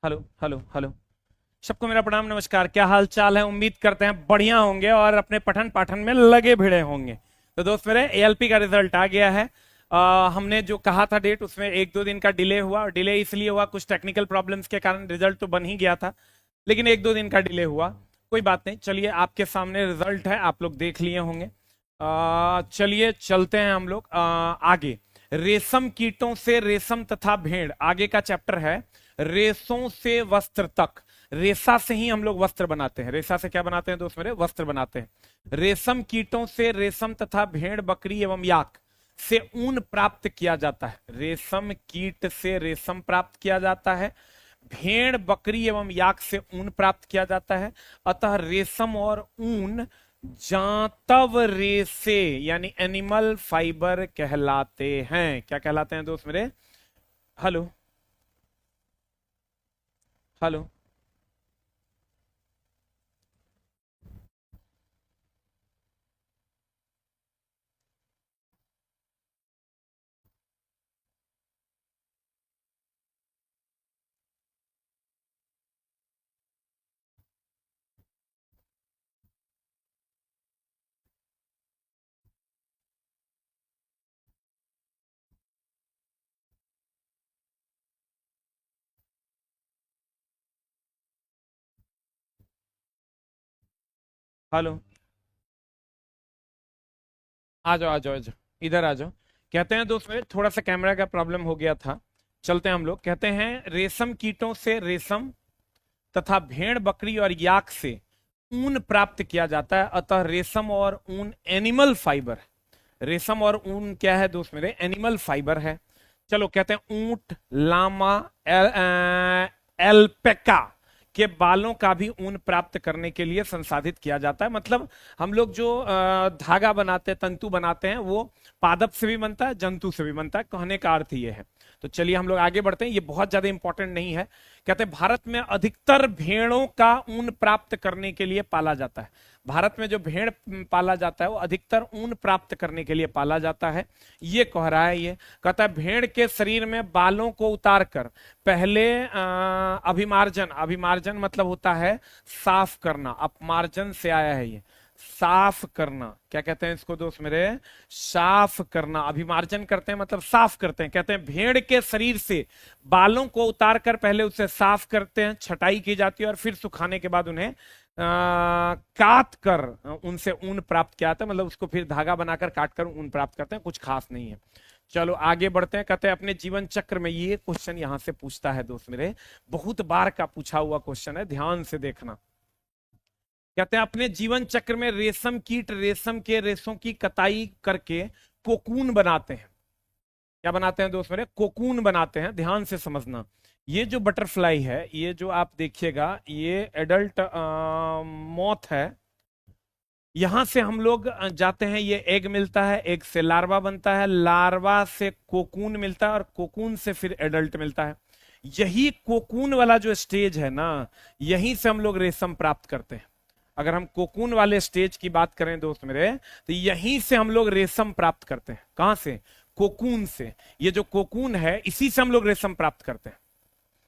Hello hello hello. सबको मेरा प्रणाम नमस्कार। क्या हाल चाल है? उम्मीद करते हैं बढ़िया होंगे और अपने पठन पाठन में लगे भिड़े होंगे। तो दोस्त मेरे एएलपी का रिजल्ट आ गया है। हमने जो कहा था डेट उसमें एक दो दिन का डिले हुआ, और डिले इसलिए हुआ कुछ टेक्निकल प्रॉब्लम्स के कारण। रिजल्ट तो बन ही गया था लेकिन एक दो दिन का डिले हुआ। कोई बात नहीं, चलिए आपके सामने रिजल्ट है, आप लोग देख लिए होंगे। चलिए चलते हैं हम लोग आगे। रेशम कीटों से रेशम तथा भेड़ आगे का चैप्टर है। रेशों से वस्त्र तक। रेशा से ही हम लोग वस्त्र बनाते हैं। रेशा से क्या बनाते हैं दोस्त मेरे? वस्त्र बनाते हैं। रेशम कीटों से रेशम तथा भेड़ बकरी एवं याक से ऊन प्राप्त किया जाता है। रेशम कीट से रेशम प्राप्त किया जाता है, भेड़ बकरी एवं याक से ऊन प्राप्त किया जाता है। अतः रेशम और ऊन जांतव रेशे यानी एनिमल फाइबर कहलाते हैं। क्या कहलाते हैं दोस्त मेरे? Hello hello. हेलो। आ जाओ आ जाओ आ जाओ, इधर आ जाओ। कहते हैं दोस्त मेरे थोड़ा सा कैमरा का प्रॉब्लम हो गया था। चलते हैं हम लोग। कहते हैं रेशम कीटों से रेशम तथा भेड़ बकरी और याक से ऊन प्राप्त किया जाता है। अतः रेशम और ऊन एनिमल फाइबर। रेशम और ऊन क्या है दोस्त मेरे? एनिमल फाइबर है। चलो कहते हैं ऊंट, लामा, एल्पेका के बालों का भी ऊन प्राप्त करने के लिए संसाधित किया जाता है। मतलब हम लोग जो धागा बनाते हैं, तंतु बनाते हैं, वो पादप से भी बनता है, जंतु से भी बनता है। कहने का अर्थ ये है। तो चलिए हम लोग आगे बढ़ते हैं, ये बहुत ज्यादा इंपॉर्टेंट नहीं है। कहते हैं भारत में अधिकतर भेड़ों का ऊन प्राप्त करने के लिए पाला जाता है। भारत में जो भेड़ पाला जाता है वो अधिकतर ऊन प्राप्त करने के लिए पाला जाता है। ये कह रहा है। ये कहता है भेड़ के शरीर में बालों को उतार कर पहले अभिमार्जन। अभिमार्जन मतलब होता है साफ करना। अपमार्जन से आया है ये, साफ करना। क्या कहते हैं इसको दोस्त मेरे? साफ करना। अभिमार्जन करते हैं मतलब साफ करते हैं। कहते हैं भेड़ के शरीर से बालों को उतार कर पहले उसे साफ करते हैं, छटाई की जाती है और फिर सुखाने के बाद उन्हें काट कर उनसे ऊन प्राप्त किया जाता है। मतलब उसको फिर धागा बनाकर काट कर ऊन प्राप्त करते हैं। कुछ खास नहीं है। चलो आगे बढ़ते हैं। कहते हैं अपने जीवन चक्र में, ये क्वेश्चन यहां से पूछता है दोस्त मेरे, बहुत बार का पूछा हुआ क्वेश्चन है, ध्यान से देखना। कहते हैं अपने जीवन चक्र में रेशम कीट रेशम के रेशों की कताई करके कोकून बनाते हैं। क्या बनाते हैं दोस्त मेरे? कोकून बनाते हैं। ध्यान से समझना। ये जो बटरफ्लाई है, ये जो आप देखिएगा, ये एडल्ट मॉथ है। यहां से हम लोग जाते हैं, ये एग मिलता है, एग से लार्वा बनता है, लार्वा से कोकून मिलता है और कोकून से फिर एडल्ट मिलता है। यही कोकून वाला जो स्टेज है ना, यहीं से हम लोग रेशम प्राप्त करते हैं। अगर हम कोकून वाले स्टेज की बात करें दोस्त मेरे, तो यहीं से हम लोग रेशम प्राप्त करते हैं। कहां से? कोकून से। ये जो कोकून है इसी से हम लोग रेशम प्राप्त करते हैं।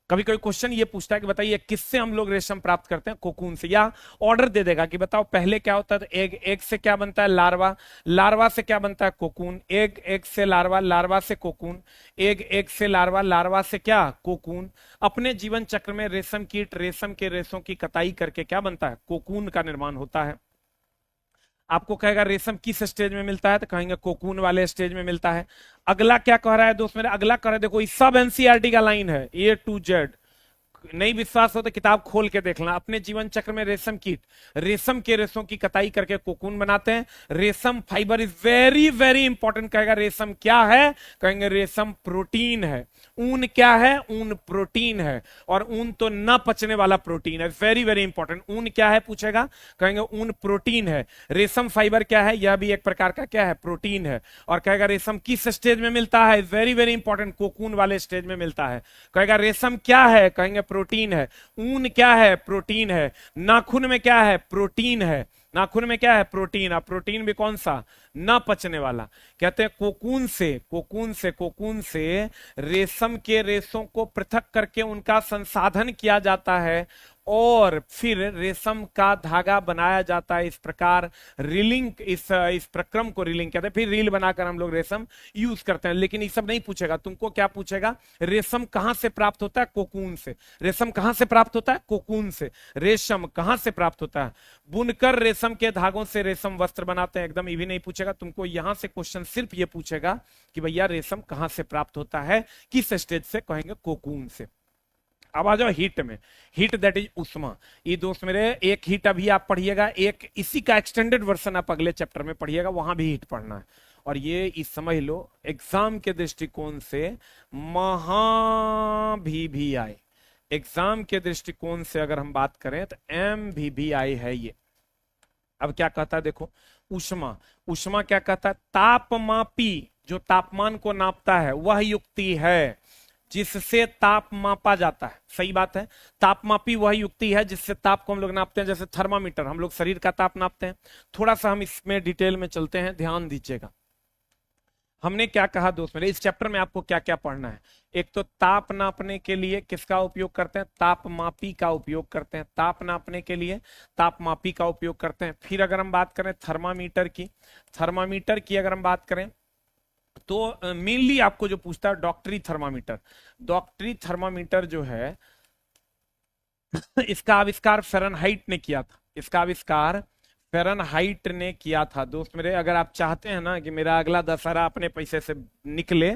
कभी कभी क्वेश्चन ये पूछता है कि बताइए किससे हम लोग रेशम प्राप्त करते हैं? कोकून से। या ऑर्डर दे देगा कि बताओ पहले क्या होता है, तो एग, एग से क्या बनता है? लार्वा, लार्वा से क्या बनता है? कोकून, एग, एग से लार्वा, लार्वा से कोकून, एग, एग से लार्वा, लार्वा से क्या? कोकून। अपने जीवन चक्र में रेशम कीट रेशम के रेशों की कताई करके क्या बनता है? कोकून का निर्माण होता है। आपको कहेगा रेशम किस स्टेज में मिलता है, तो कहेंगे कोकून वाले स्टेज में मिलता है। अगला क्या कह रहा है दोस्त मेरे? अगला कह रहा है, देखो ये सब एनसीईआरटी का लाइन है, A to Z। नहीं विश्वास हो तो किताब खोल के देखना। अपने जीवन चक्र में रेशम कीट रेशम के रेशों की कताई करके कोकून बनाते हैं। रेशम fibre is very very important. कहेगा रेशम क्या है? कहेंगे रेशम प्रोटीन है। ऊन क्या है? ऊन प्रोटीन है। और ऊन तो न पचने वाला प्रोटीन है। Very very important. ऊन क्या है पूछेगा, कहेंगे ऊन प्रोटीन है। रेशम फाइबर क्या है? यह भी एक प्रकार का क्या है? प्रोटीन है। और कहेगा रेशम किस स्टेज में मिलता है? वेरी वेरी इंपॉर्टेंट, कोकून वाले स्टेज में मिलता है। कहेगा रेशम क्या है? कहेंगे प्रोटीन है। ऊन क्या है? प्रोटीन है। नाखून में क्या है? प्रोटीन है। नाखून में क्या है? प्रोटीन। अब प्रोटीन भी कौन सा? ना पचने वाला। कहते हैं कोकून से रेशम के रेशों को पृथक करके उनका संसाधन किया जाता है और फिर रेशम का धागा बनाया जाता है। इस प्रकार रीलिंग, इस प्रक्रम को रीलिंग कहते हैं। फिर रील बनाकर हम लोग रेशम यूज करते हैं। लेकिन ये सब नहीं पूछेगा तुमको, क्या पूछेगा? रेशम कहां से प्राप्त होता है? कोकून से। रेशम कहां से प्राप्त होता है? कोकून से। रेशम कहां से प्राप्त होता है? बुनकर रेशम के धागों से रेशम वस्त्र बनाते हैं। एकदम ये भी नहीं पूछेगा तुमको। यहां से क्वेश्चन सिर्फ ये पूछेगा कि भैया रेशम कहां से प्राप्त होता है, किस स्टेज से? कहेंगे कोकून से। अब आ जाओ हीट में। हीट दैट इज उष्मा। ये दोस्त मेरे, एक हीट अभी आप पढ़िएगा, एक इसी का एक्सटेंडेड वर्जन आप अगले चैप्टर में पढ़िएगा, वहां भी हीट पढ़ना है। और ये इस समझ लो एग्जाम के दृष्टिकोण से MVVI, एग्जाम के दृष्टिकोण से अगर हम बात करें तो MVVI है ये। अब क्या कहता है देखो, उष्मा। उष्मा क्या कहता है? तापमापी, जो तापमान को नापता है, वह युक्ति है जिससे ताप मापा जाता है। सही बात है। तापमापी वह युक्ति है जिससे ताप को हम लोग नापते हैं। जैसे थर्मामीटर, हम लोग शरीर का ताप नापते हैं। थोड़ा सा हम इसमें डिटेल में चलते हैं, ध्यान दीजिएगा। हमने क्या कहा दोस्त मेरे, इस चैप्टर में आपको क्या क्या पढ़ना है? एक तो ताप नापने के लिए किसका उपयोग करते हैं? तापमापी का उपयोग करते हैं। ताप नापने के लिए तापमापी का उपयोग करते हैं। फिर अगर हम बात करें थर्मामीटर की, थर्मामीटर की अगर हम बात करें तो मेनली आपको जो पूछता है डॉक्टरी थर्मामीटर। डॉक्टरी थर्मामीटर जो है इसका आविष्कार फ़ारेनहाइट ने किया था। इसका आविष्कार फ़ारेनहाइट ने किया था दोस्त मेरे। अगर आप चाहते हैं ना कि मेरा अगला दशहरा अपने पैसे से निकले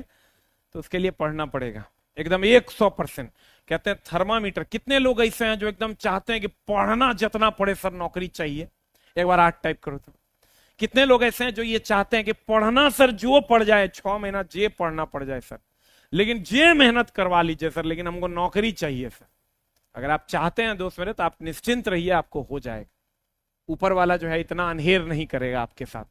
तो उसके लिए पढ़ना पड़ेगा एकदम 100%। कहते हैं थर्मामीटर। कितने लोग ऐसे हैं जो एकदम चाहते हैं कि पढ़ना जितना पड़े सर नौकरी चाहिए? एक बार 8 टाइप करो तो। कितने लोग ऐसे हैं जो ये चाहते हैं कि पढ़ना सर जो पढ़ जाए, 6 महीना जे पढ़ना पड़ जाए सर, लेकिन जे मेहनत करवा लीजिए सर, लेकिन हमको नौकरी चाहिए सर। अगर आप चाहते हैं दोस्त मेरे तो आप निश्चिंत रहिए, आपको हो जाएगा। ऊपर वाला जो है इतना अनहेर नहीं करेगा आपके साथ।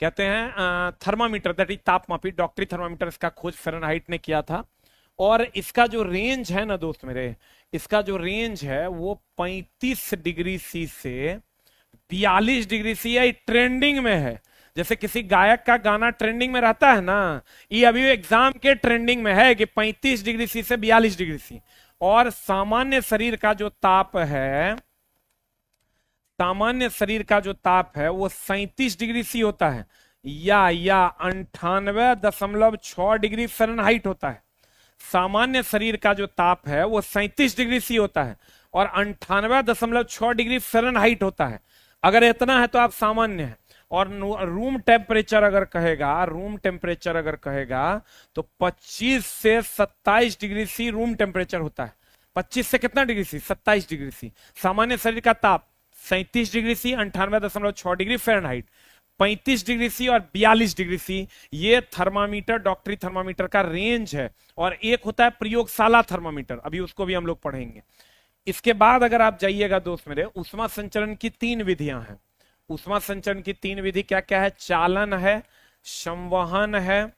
कहते हैं थर्मामीटर दैट इज तापमापी, डॉक्टरी थर्मामीटर, इसका खोज फ़ारेनहाइट ने किया था। और इसका जो रेंज है ना दोस्त मेरे, इसका जो रेंज है वो 35 डिग्री सी से 42 डिग्री सी है, ट्रेंडिंग में है। जैसे किसी गायक का गाना ट्रेंडिंग में रहता है ना, ये अभी एग्जाम के ट्रेंडिंग में है कि 35 डिग्री सी से 42 डिग्री सी। और सामान्य शरीर का जो ताप है, सामान्य शरीर का जो ताप है वो 37 डिग्री सी होता है या 98.6 डिग्री फ़ारेनहाइट होता है। सामान्य शरीर का जो ताप है वो 37 डिग्री सी होता है और 98.6 डिग्री फ़ारेनहाइट होता है। अगर इतना है तो आप सामान्य है। और रूम टेम्परेचर अगर कहेगा, रूम टेम्परेचर अगर कहेगा तो 25 से 27 डिग्री सी रूम टेम्परेचर होता है। 25 से कितना डिग्री सी? 27 degree C. सामान्य शरीर का ताप 37 degree C, 98.6 degree Fahrenheit, 35 degree C और 42 डिग्री सी। ये थर्मामीटर, डॉक्टरी थर्मामीटर का रेंज है। और एक होता है प्रयोगशाला थर्मामीटर, अभी उसको भी हम लोग पढ़ेंगे। इसके बाद अगर आप जाइएगा दोस्त मेरे, उष्मा संचरण की 3 विधियां हैं। उष्मा संचरण की 3 विधि क्या क्या है? चालन है, संवहन है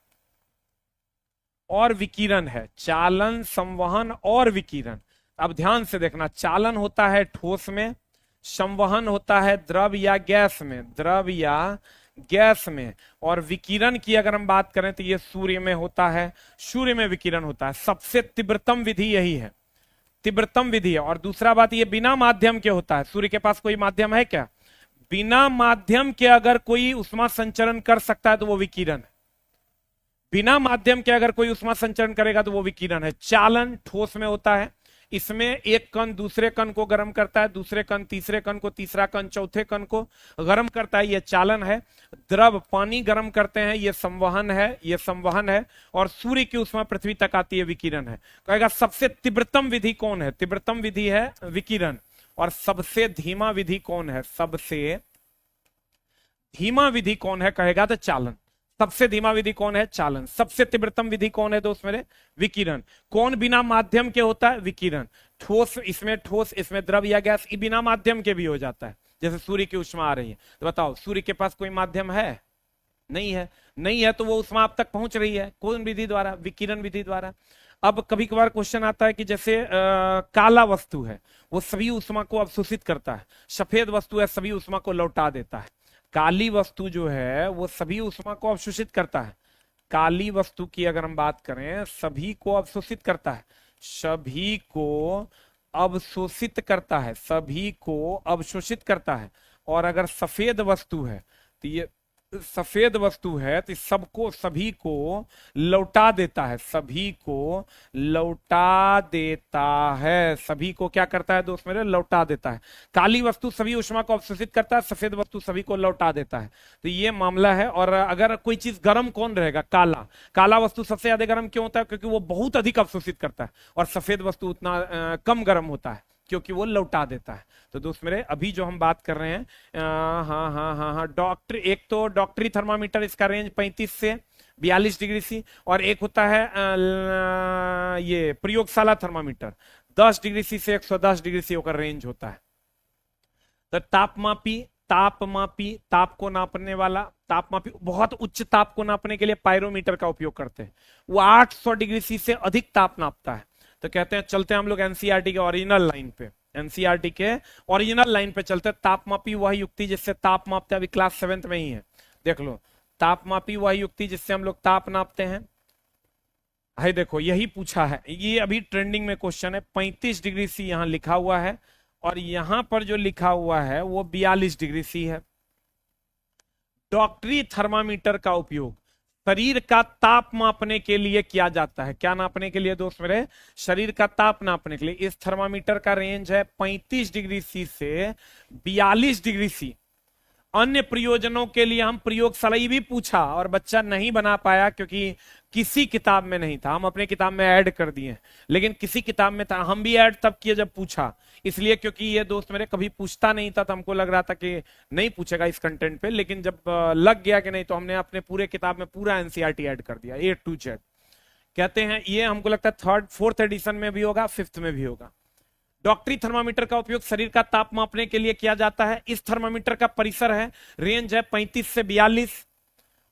और विकिरण है। चालन, संवहन और विकिरण। अब ध्यान से देखना, चालन होता है ठोस में, संवहन होता है द्रव या गैस में, द्रव या गैस में, और विकिरण की अगर हम बात करें तो ये सूर्य में होता है, सूर्य में विकिरण होता है। सबसे तीव्रतम विधि यही है, तीव्रतम विधि है। और दूसरा बात, ये बिना माध्यम के होता है। सूर्य के पास कोई माध्यम है क्या? बिना माध्यम के अगर कोई उष्मा संचरण कर सकता है तो वो विकिरण है। बिना माध्यम के अगर कोई उष्मा संचरण करेगा तो वो विकिरण है। चालन ठोस में होता है, इसमें एक कण दूसरे कण को गर्म करता है, दूसरे कण तीसरे कण को, तीसरा कण चौथे कण को गर्म करता है, यह चालन है। द्रव पानी गर्म करते हैं, यह संवहन है, यह संवहन है। और सूर्य की उष्मा पृथ्वी तक आती है, विकिरण है। कहेगा सबसे तीव्रतम विधि कौन है? तीव्रतम विधि है विकिरण। और सबसे धीमा विधि कौन है? सबसे धीमा विधि कौन है कहेगा तो चालन। सबसे धीमा विधि कौन है? चालन। सबसे तीव्रतम विधि कौन है दोस्त मेरे? विकिरण। कौन बिना माध्यम के होता है? विकिरण। ठोस, इसमें ठोस, इसमें द्रव या गैस, ये बिना माध्यम के भी हो जाता है। जैसे सूर्य की उष्मा आ रही है तो बताओ, सूर्य के पास कोई माध्यम है? नहीं है। नहीं है तो वो उष्मा आप तक पहुंच रही है, कौन विधि द्वारा? विकिरण विधि द्वारा। अब कभी कभार क्वेश्चन आता है कि जैसे काला वस्तु है, वो सभी उष्मा को अवशोषित करता है, सफेद वस्तु है सभी उष्मा को लौटा देता है। काली वस्तु जो है वो सभी ऊष्मा को अवशोषित करता है। काली वस्तु की अगर हम बात करें, सभी को अवशोषित करता है, सभी को अवशोषित करता है, सभी को अवशोषित करता है। और अगर सफेद वस्तु है तो ये सफेद वस्तु है तो सबको सभी को लौटा देता है, सभी को लौटा देता है, सभी को क्या करता है दोस्त मेरे, लौटा देता है। काली वस्तु सभी ऊष्मा को अवशोषित करता है, सफेद वस्तु सभी को लौटा देता है। तो ये मामला है। और अगर कोई चीज गर्म कौन रहेगा, काला। काला वस्तु सबसे ज्यादा गर्म क्यों होता है, क्योंकि वो बहुत अधिक अवशोषित करता है। और सफेद वस्तु उतना कम गर्म होता है क्योंकि वो लौटा देता है। तो दोस्त मेरे अभी जो हम बात कर रहे हैं, हाँ हाँ हाँ हाँ, डॉक्टर, एक तो डॉक्टरी थर्मामीटर, इसका रेंज 35 से 42 डिग्री सी, और एक होता है ये प्रयोगशाला थर्मामीटर, 10 डिग्री सी से 110 डिग्री सी का रेंज होता है। तो तापमापी, ताप को नापने वाला तापमापी बहुत उच्च ताप को नापने के लिए पायरोमीटर का उपयोग करते हैं। वो 800 डिग्री सी से अधिक ताप नापता है। तो कहते हैं, चलते हैं हम लोग एनसीईआरटी के ओरिजिनल लाइन पे, एनसीईआरटी के ओरिजिनल लाइन पे चलते हैं। तापमापी वह युक्ति जिससे ताप मापते हैं, अभी क्लास 7th में ही है, देख लो। तापमापी वह युक्ति जिससे हम लोग ताप नापते हैं, है देखो यही पूछा है, ये अभी ट्रेंडिंग में क्वेश्चन है। 35 डिग्री सी यहां लिखा हुआ है और यहां पर जो लिखा हुआ है वो 42 डिग्री सी है। डॉक्टरी थर्मामीटर का उपयोग शरीर का ताप मापने के लिए किया जाता है। क्या नापने के लिए दोस्त मेरे, शरीर का ताप नापने के लिए। इस थर्मामीटर का रेंज है 35 डिग्री सी से 42 डिग्री सी। अन्य प्रयोजनों के लिए हम प्रयोगशाला, भी पूछा और बच्चा नहीं बना पाया क्योंकि किसी किताब में नहीं था, हम अपने किताब में ऐड कर दिए, लेकिन किसी किताब में था। हम भी ऐड तब किए जब पूछा, इसलिए क्योंकि ये दोस्त मेरे कभी पूछता नहीं था, तो हमको लग रहा था कि नहीं पूछेगा इस कंटेंट पे, लेकिन जब लग गया कि नहीं, तो हमने अपने पूरे किताब में पूरा एनसीईआरटी ऐड कर दिया, A to Z। कहते हैं ये हमको लगता है 3rd 4th एडिशन में भी होगा, 5th में भी होगा। डॉक्टरी थर्मामीटर का उपयोग शरीर का ताप मापने के लिए किया जाता है। इस थर्मामीटर का परिसर है, रेंज है 35 से 42।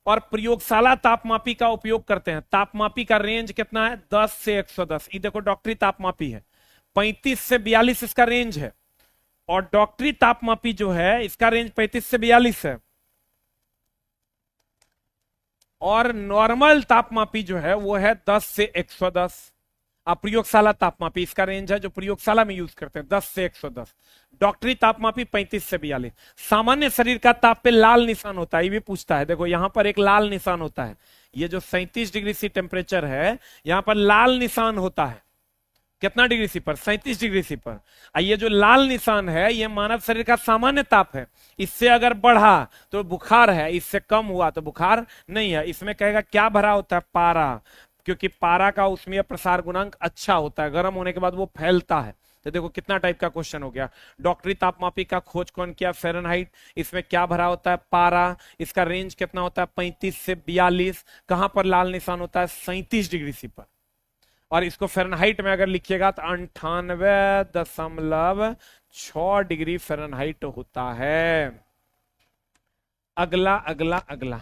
और प्रयोगशाला तापमापी का उपयोग करते हैं। तापमापी का रेंज कितना है, 10 से 110। ये देखो डॉक्टरी तापमापी है, 35 से 42 इसका रेंज है। और डॉक्टरी तापमापी जो है इसका रेंज 35 से 42 है। और नॉर्मल तापमापी जो है वो है 10 से 110। अब प्रयोगशाला तापमापी, इसका रेंज है जो प्रयोगशाला में यूज करते हैं, 10 से 110। डॉक्टरी तापमापी 35 से 42। सामान्य शरीर का ताप पे लाल निशान होता है, ये भी पूछता है, देखो यहां पर एक लाल निशान होता है। ये जो 37 डिग्री सी टेम्परेचर है, यहां पर लाल निशान होता है। कितना डिग्री सी पर, 37 डिग्री सी पर। ये जो लाल निशान है ये मानव शरीर का सामान्य ताप है। इससे अगर बढ़ा तो बुखार है, इससे कम हुआ तो बुखार नहीं है। इसमें कहेगा क्या भरा होता है, पारा, क्योंकि पारा का ऊष्मीय प्रसार गुणांक अच्छा होता है, गर्म होने के बाद वो फैलता है। तो देखो कितना टाइप का क्वेश्चन हो गया। डॉक्टरी तापमापी का खोज कौन किया, फ़ारेनहाइट। इसमें क्या भरा होता है, पारा। इसका रेंज कितना होता है, 35 से 42। कहां पर लाल निशान होता है, 37 डिग्री सी पर। और इसको फ़ारेनहाइट में अगर लिखिएगा तो 98.6 डिग्री फ़ारेनहाइट होता है। अगला अगला अगला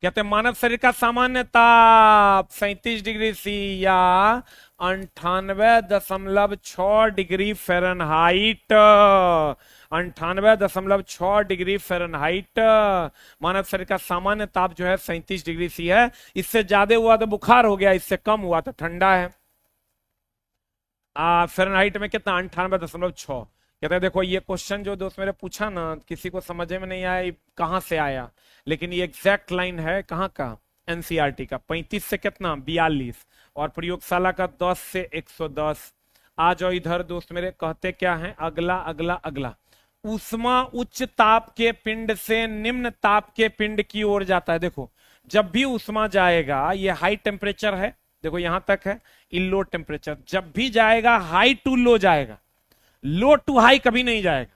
कहते हैं मानव शरीर का सामान्य ताप 37 डिग्री सी या 98.6 डिग्री फ़ारेनहाइट। 98.6 डिग्री फ़ारेनहाइट मानव शरीर का सामान्य ताप जो है 37 डिग्री सी है। इससे ज्यादा हुआ तो बुखार हो गया, इससे कम हुआ तो ठंडा है। फ़ारेनहाइट में कितना, 98.6। कहते हैं देखो ये क्वेश्चन जो दोस्त मेरे पूछा ना, किसी को समझ में नहीं आया कहां से आया, लेकिन ये एग्जैक्ट लाइन है कहां का, एनसीईआरटी का। 35 से कितना, 42। और प्रयोगशाला का 10 से 110। आ जाओ इधर दोस्त मेरे, कहते क्या है, अगला अगला अगला। ऊष्मा उच्च ताप के पिंड से निम्न ताप के पिंड की ओर जाता है। देखो जब भी ऊष्मा जाएगा, ये हाई टेम्परेचर है, देखो यहां तक है, ये लो टेम्परेचर, जब भी जाएगा हाई टू लो जाएगा, लो टू हाई कभी नहीं जाएगा।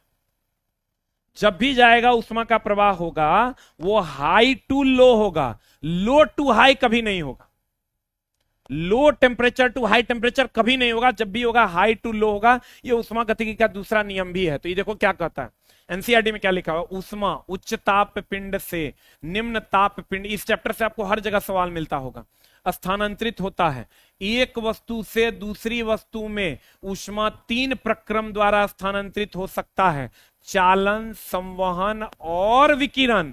जब भी जाएगा उष्मा का प्रवाह होगा वो हाई टू लो होगा, लो टू हाई कभी नहीं होगा। Low temperature to high temperature कभी नहीं होगा, जब भी होगा हाई टू लो होगा। ये उष्मा गतिकी का दूसरा नियम भी है। तो ये देखो क्या कहता है, एनसीईआरटी में क्या लिखा हुआ, ऊष्मा उच्च ताप पिंड से निम्न ताप पिंड, इस चैप्टर से आपको हर जगह सवाल मिलता होगा, स्थानांतरित होता है। एक वस्तु से दूसरी वस्तु में ऊष्मा 3 प्रक्रम द्वारा स्थानांतरित हो सकता है, चालन, संवहन और विकिरण।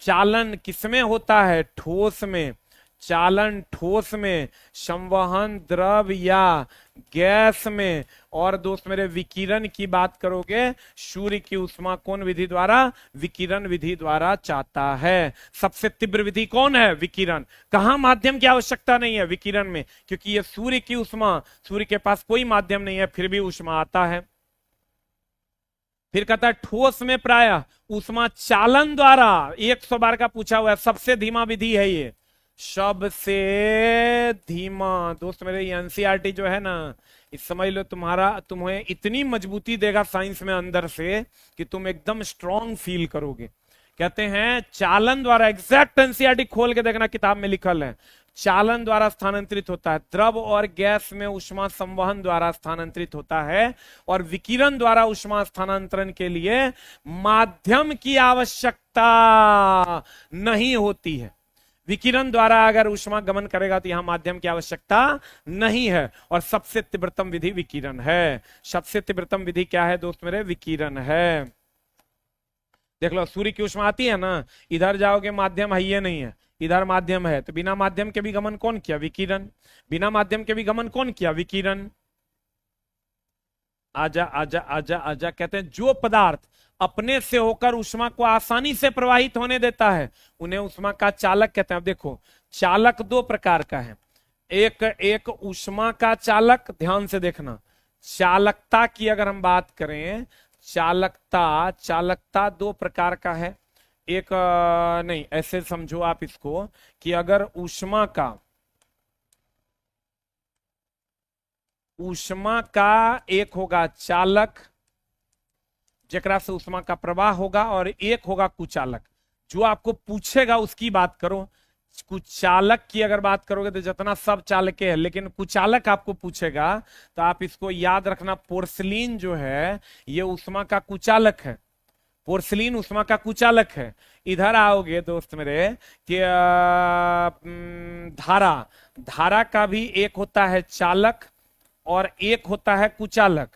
चालन किसमें होता है, ठोस में, चालन ठोस में, संवहन द्रव या गैस में, और दोस्त मेरे विकिरण की बात करोगे, सूर्य की ऊष्मा कौन विधि द्वारा, विकिरण विधि द्वारा चाहता है। सबसे तीव्र विधि कौन है, विकिरण। कहां माध्यम की आवश्यकता नहीं है, विकिरण में, क्योंकि ये सूर्य की ऊष्मा, सूर्य के पास कोई माध्यम नहीं है फिर भी ऊष्मा आता है। फिर कहता है ठोस में प्रायः ऊष्मा चालन द्वारा, 100 बार का पूछा हुआ है, सबसे धीमा विधि है ये, सबसे धीमा। दोस्त मेरे एनसीईआरटी जो है ना, इस समझ लो तुम्हें इतनी मजबूती देगा साइंस में अंदर से कि तुम एकदम स्ट्रांग फील करोगे। कहते हैं चालन द्वारा, एग्जैक्ट एनसीईआरटी खोल के देखना, किताब में लिखल है, चालन द्वारा स्थानांतरित होता है, द्रव और गैस में ऊष्मा संवहन द्वारा स्थानांतरित होता है, और विकिरण द्वारा ऊष्मा स्थानांतरण के लिए माध्यम की आवश्यकता नहीं होती है। विकिरण द्वारा अगर ऊष्मा गमन करेगा तो यहां माध्यम की आवश्यकता नहीं है, और सबसे तीव्रतम विधि विकिरण है। सबसे तीव्रतम विधि क्या है दोस्त मेरे, विकिरण है। देख लो, सूर्य की ऊष्मा आती है ना, इधर जाओगे माध्यम है, ये नहीं है, इधर माध्यम है, तो बिना माध्यम के भी गमन कौन किया, विकिरण। बिना माध्यम के भी गमन कौन किया, विकिरण। आजा आजा आजा आजा। कहते हैं जो पदार्थ अपने से होकर ऊष्मा को आसानी से प्रवाहित होने देता है उन्हें ऊष्मा का चालक कहते हैं। अब देखो, चालक 2 प्रकार का है, एक ऊष्मा का चालक, ध्यान से देखना, चालकता की अगर हम बात करें, चालकता 2 प्रकार का है। एक नहीं, ऐसे समझो आप इसको कि अगर ऊष्मा का एक होगा चालक, जेकरा से ऊष्मा का प्रवाह होगा, और एक होगा कुचालक। जो आपको पूछेगा उसकी बात करो। कुचालक की अगर बात करोगे तो जितना सब चालक है, लेकिन कुचालक आपको पूछेगा तो आप इसको याद रखना, पोर्सिलीन जो है ये ऊष्मा का कुचालक है, पोर्सिलीन ऊष्मा का है। इधर आओगे दोस्त मेरे कि धारा का भी एक होता है चालक और एक होता है कुचालक,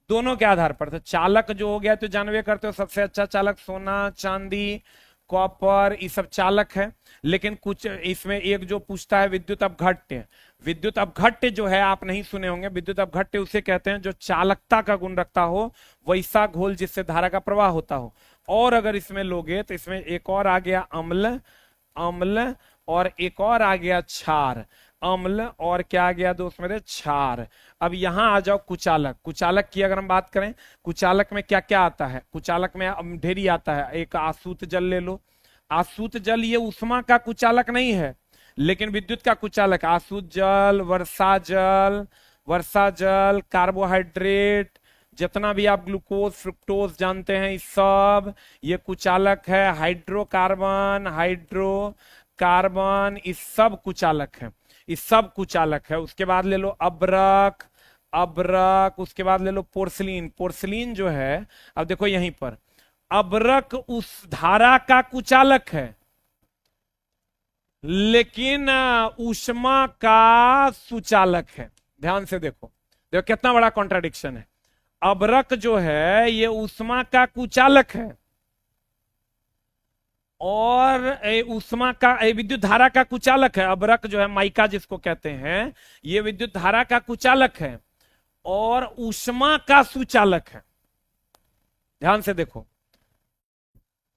दोनों के आधार पर। तो चालक जो हो गया तो जानवे करते हो, सबसे अच्छा चालक सोना, चांदी, कॉपर, ये सब चालक है। लेकिन कुछ इसमें एक जो पूछता है विद्युत अपघट्य, विद्युत अपघट्य जो है आप नहीं सुने होंगे। विद्युत अपघट्य उसे कहते हैं जो चालकता का गुण रखता हो, वैसा घोल जिससे धारा का प्रवाह होता हो। और अगर इसमें लोगे तो इसमें एक और आ गया अम्ल, और एक और आ गया क्षार, अम्ल और क्या आ गया दोस्त मेरे, क्षार। अब यहां आ जाओ कुचालक की अगर हम बात करें, कुचालक में क्या क्या आता है, कुचालक में ढेरी आता है। एक आसूत जल ले लो, आसूत जल ये ऊष्मा का कुचालक नहीं है लेकिन विद्युत का कुचालक। आसूत जल, वर्षा जल, कार्बोहाइड्रेट, जितना भी आप ग्लूकोज, फ्रुक्टोज जानते हैं, इस सब ये कुचालक है। हाइड्रोकार्बन, इस सब कुचालक है, इस सब कुचालक है। उसके बाद ले लो अब्रक, उसके बाद ले लो पोर्सिलीन जो है, अब देखो यहीं पर अब्रक उस धारा का कुचालक है लेकिन ऊष्मा का सुचालक है। ध्यान से देखो कितना बड़ा कॉन्ट्राडिक्शन है। अब्रक जो है ये ऊष्मा का कुचालक है और ऊष्मा का विद्युत धारा का कुचालक है। अब्रक जो है, माइका जिसको कहते हैं, ये विद्युत धारा का कुचालक है और ऊष्मा का सुचालक है। ध्यान से देखो,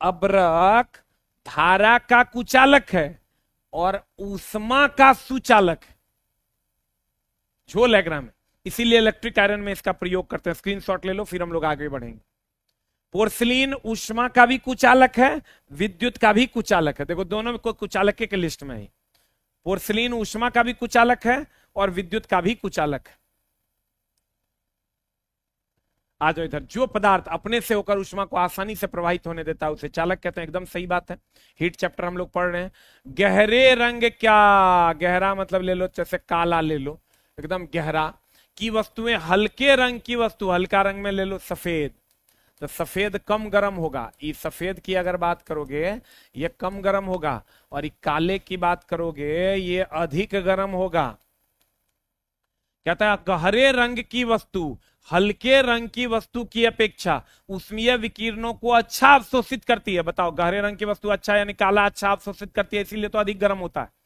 अब्रक धारा का कुचालक है और ऊष्मा का सुचालक है। झोल डायग्राम है, इसीलिए इलेक्ट्रिक आयरन में इसका प्रयोग करते हैं। स्क्रीनशॉट ले लो फिर हम लोग आगे बढ़ेंगे। पोर्सिलीन ऊष्मा का भी कुचालक है, विद्युत का भी कुचालक है। देखो दोनों में कोई कुचालक के लिस्ट में है। पोर्सिलीन ऊष्मा का भी कुचालक है और विद्युत का भी कुचालक है। आ जाओ इधर। जो पदार्थ अपने से होकर ऊष्मा को आसानी से प्रवाहित होने देता है उसे चालक कहते हैं। एकदम सही बात है, हीट चैप्टर हम लोग पढ़ रहे हैं। गहरे रंग, क्या गहरा मतलब ले लो जैसे काला ले लो, एकदम गहरा की वस्तुएं, हल्के रंग की वस्तु, हल्का रंग में ले लो सफेद, तो सफेद कम गर्म होगा। ये सफेद की अगर बात करोगे ये कम गर्म होगा, और ये काले की बात करोगे ये अधिक गर्म होगा। कहता है गहरे रंग की वस्तु हल्के रंग की वस्तु की अपेक्षा ऊष्मीय विकिरणों को अच्छा अवशोषित करती है। बताओ, गहरे रंग की वस्तु अच्छा यानी काला अच्छा अवशोषित करती है, इसीलिए तो अधिक गर्म होता है।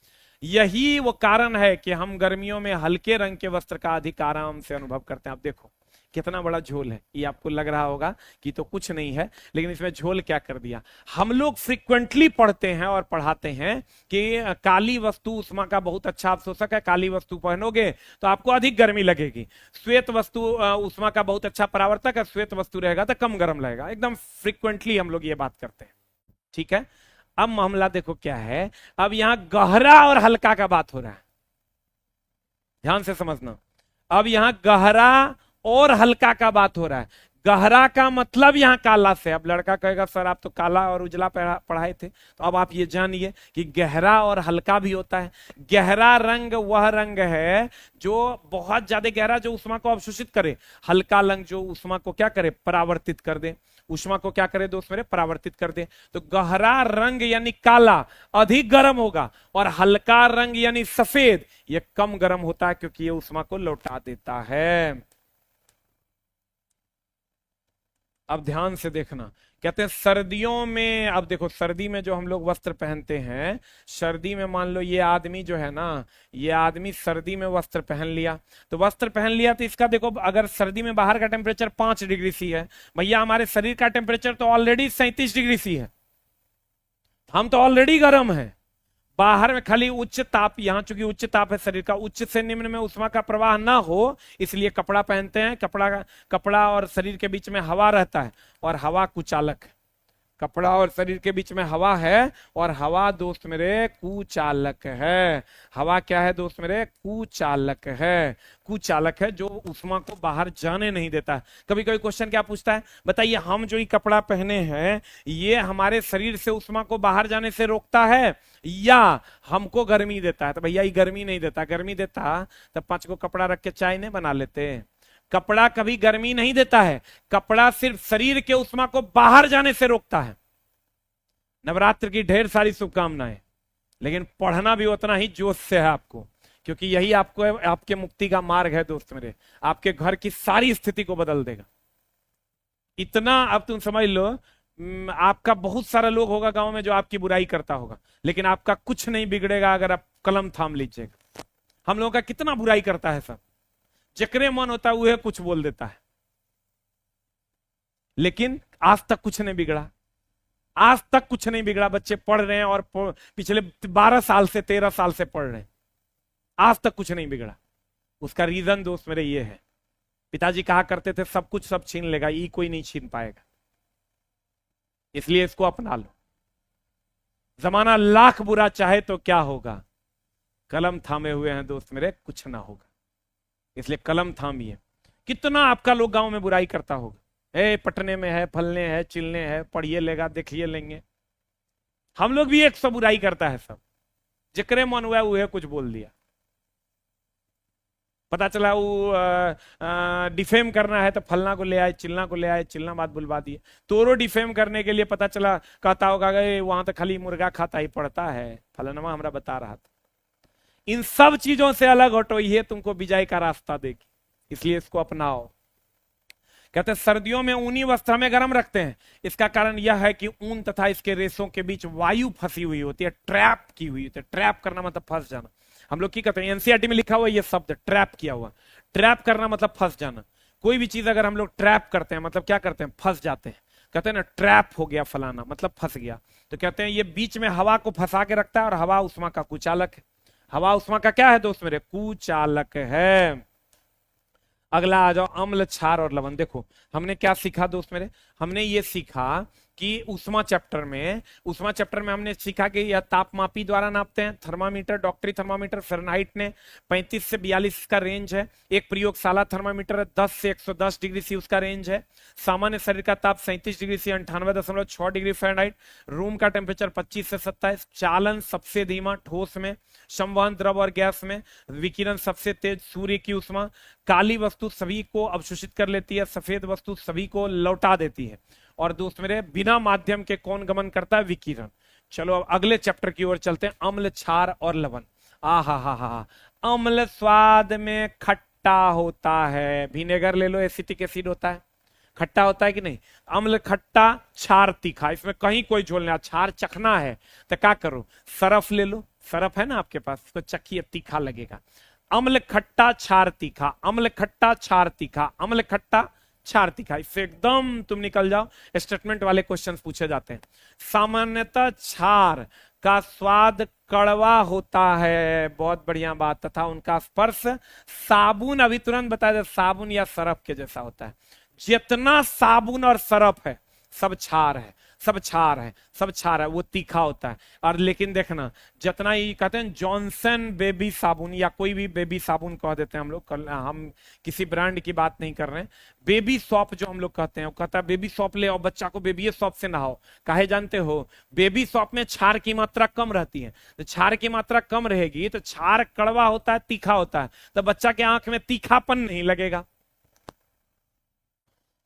यही वो कारण है कि हम गर्मियों में हल्के रंग के वस्त्र का अधिक आराम से अनुभव करते हैं। आप देखो कितना बड़ा झोल है। ये आपको लग रहा होगा कि तो कुछ नहीं है, लेकिन इसमें झोल क्या कर दिया। हम लोग फ्रिक्वेंटली पढ़ते हैं और पढ़ाते हैं कि काली वस्तु उष्मा का बहुत अच्छा अवशोषक है, काली वस्तु पहनोगे तो आपको अधिक गर्मी लगेगी। श्वेत वस्तु उष्मा का बहुत अच्छा परावर्तक है, श्वेत वस्तु रहेगा तो कम गर्म लगेगा। एकदम फ्रिक्वेंटली हम लोग ये बात करते हैं, ठीक है। अब मामला देखो क्या है, अब यहां गहरा और हल्का का बात हो रहा है, ध्यान से समझना। अब यहां गहरा और हल्का का बात हो रहा है। गहरा का मतलब यहां काला से। अब लड़का कहेगा सर आप तो काला और उजला पढ़ाए थे, तो अब आप ये जानिए कि गहरा और हल्का भी होता है। गहरा रंग वह रंग है जो बहुत ज्यादा गहरा, जो उष्मा को अवशोषित करे। हल्का रंग जो उष्मा को क्या करे, परावर्तित कर दे। उष्मा को क्या करे दोस्त मेरे, परावर्तित कर दे। तो गहरा रंग यानी काला अधिक गर्म होगा, और हल्का रंग यानी सफेद ये कम गर्म होता है, क्योंकि ये उष्मा को लौटा देता है। अब ध्यान से देखना, कहते हैं सर्दियों में, अब देखो सर्दी में जो हम लोग वस्त्र पहनते हैं, सर्दी में मान लो ये आदमी जो है ना, ये आदमी सर्दी में वस्त्र पहन लिया, तो वस्त्र पहन लिया तो इसका देखो, अगर सर्दी में बाहर का टेम्परेचर 5 डिग्री सी है, भैया हमारे शरीर का टेम्परेचर तो ऑलरेडी 37 डिग्री सी है, हम तो ऑलरेडी गर्म है। बाहर में खाली उच्च ताप, यहां चूंकि उच्च ताप है शरीर का, उच्च से निम्न में उष्मा का प्रवाह ना हो, इसलिए कपड़ा पहनते हैं। कपड़ा और शरीर के बीच में हवा रहता है, और हवा कुचालक है। कपड़ा और शरीर के बीच में हवा है, और हवा दोस्त मेरे कुचालक है। हवा क्या है दोस्त मेरे, कुचालक है। कुचालक है जो उष्मा को बाहर जाने नहीं देता है। कभी कभी क्वेश्चन क्या पूछता है, बताइए हम जो ये कपड़ा पहने हैं ये हमारे शरीर से उष्मा को बाहर जाने से रोकता है या हमको गर्मी देता है? तो भैया ये गर्मी नहीं देता। गर्मी देता तब 5 को कपड़ा रख के चाय नहीं बना लेते। कपड़ा कभी गर्मी नहीं देता है, कपड़ा सिर्फ शरीर के उष्मा को बाहर जाने से रोकता है। नवरात्र की ढेर सारी शुभकामनाएं, लेकिन पढ़ना भी उतना ही जोश से है आपको, क्योंकि यही आपको आपके मुक्ति का मार्ग है दोस्त मेरे। आपके घर की सारी स्थिति को बदल देगा। इतना अब तुम समझ लो, आपका बहुत सारा लोग होगा गांव में जो आपकी बुराई करता होगा, लेकिन आपका कुछ नहीं बिगड़ेगा अगर आप कलम थाम लीजिएगा। हम लोगों का कितना बुराई करता है सब, जकरे मन होता है वह कुछ बोल देता है, लेकिन आज तक कुछ नहीं बिगड़ा। आज तक कुछ नहीं बिगड़ा। बच्चे पढ़ रहे हैं और पिछले 12 साल से 13 साल से पढ़ रहे हैं, आज तक कुछ नहीं बिगड़ा। उसका रीजन दोस्त मेरे ये है, पिताजी कहा करते थे सब कुछ सब छीन लेगा, ये कोई नहीं छीन पाएगा, इसलिए इसको अपना लो। जमाना लाख बुरा चाहे तो क्या होगा, कलम थामे हुए हैं दोस्त मेरे, कुछ ना होगा। इसलिए कलम थामिए। कितना आपका लोग गांव में बुराई करता होगा, ए पटने में है, फलने है, चिलने है, पढ़िए लेगा, देखिए लेंगे। हम लोग भी 100 बुराई करता है सब, जिक्रे मन हुआ वह कुछ बोल दिया। पता चला वो डिफेम करना है तो फलना को ले आए, चिलना को ले आए, चिलना बात बुलवा दिए। तोरो डिफेम करने के लिए पता चला कहता होगा वहां तो खाली मुर्गा खाता ही पड़ता है, फलनवा हमरा बता रहा था। इन सब चीजों से अलग हटो, ये तुमको विजय का रास्ता देगी, इसलिए इसको अपनाओ। कहते हैं सर्दियों में ऊनी वस्त्र हमें गर्म रखते हैं। इसका कारण यह है कि ऊन तथा इसके रेशों के बीच वायु फंसी हुई होती है, ट्रैप की हुई होती है। ट्रैप करना मतलब फंस जाना। हम लोग क्या कहते हैं, एनसीईआरटी में लिखा हुआ ये शब्द ट्रैप किया हुआ। ट्रैप करना मतलब फंस जाना। कोई भी चीज अगर हम लोग ट्रैप करते हैं मतलब क्या करते हैं, फंस जाते हैं। कहते हैं ना ट्रैप हो गया फलाना, मतलब फंस गया। तो कहते हैं ये बीच में हवा को फंसा के रखता है, और हवा उष्मा का कुचालक है। हवा उष्मा का क्या है दोस्त मेरे, कुचालक है। अगला आ जाओ, अम्ल, क्षार और लवण। देखो हमने क्या सीखा दोस्त मेरे, हमने ये सीखा कि ऊष्मा चैप्टर में हमने सीखा कि यह तापमापी द्वारा नापते हैं, थर्मामीटर, डॉक्टरी थर्मामीटर फ़ारेनहाइट ने 35 से 42 का रेंज है। एक प्रयोगशाला थर्मामीटर है 10 से 110 डिग्री सी उसका रेंज है। सामान्य शरीर का ताप 37 degree C 98.6 degree Fahrenheit. Room का टेम्परेचर 25 से 27। चालन सबसे धीमा ठोस में, संवहन द्रव और गैस में। विकिरण सबसे तेज सूर्य की ऊष्मा। काली वस्तु सभी को अवशोषित कर लेती है, सफेद वस्तु सभी को लौटा देती है। और दोस्त मेरे, बिना माध्यम के कौन गमन करता है? विकिरण। चलो अब अगले चैप्टर की ओर चलते हैं, अम्ल, क्षार और लवण। हा। अम्ल स्वाद में खट्टा होता है, विनेगर ले लो, एसिटिक एसिड होता है, खट्टा होता है कि नहीं? अम्ल खट्टा, क्षार तीखा, इसमें कहीं कोई झोल नहीं। क्षार चखना है तो क्या करो? सरफ ले लो, सरफ है ना आपके पास, इसको चखिए, तीखा लगेगा। अम्ल खट्टा, क्षार तीखा, अम्ल खट्टा, क्षार तीखा, अम्ल खट्टा, क्षार तीखा। इससे एकदम तुम निकल जाओ, स्टेटमेंट वाले क्वेश्चंस पूछे जाते हैं। सामान्यतः क्षार का स्वाद कड़वा होता है, बहुत बढ़िया बात, तथा उनका स्पर्श साबुन, अभी तुरंत बताया जाए, साबुन या सरफ के जैसा होता है। जितना साबुन और सरफ है सब क्षार है, सब क्षार है, सब क्षार है, वो तीखा होता है। और लेकिन देखना, जितना ये कहते हैं जॉनसन बेबी साबुन या कोई भी बेबी साबुन कह देते हैं हम लोग, हम किसी ब्रांड की बात नहीं कर रहे हैं। बेबी सॉप जो हम लोग कहते हैं, वो कहता है बेबी सॉप ले और बच्चा को बेबी सॉप से नहाओ। काहे जानते हो? बेबी सॉप में क्षार की मात्रा कम रहती है, तो क्षार की मात्रा कम रहेगी तो क्षार कड़वा होता है, तीखा होता है, तो बच्चा के आंख में तीखापन नहीं लगेगा।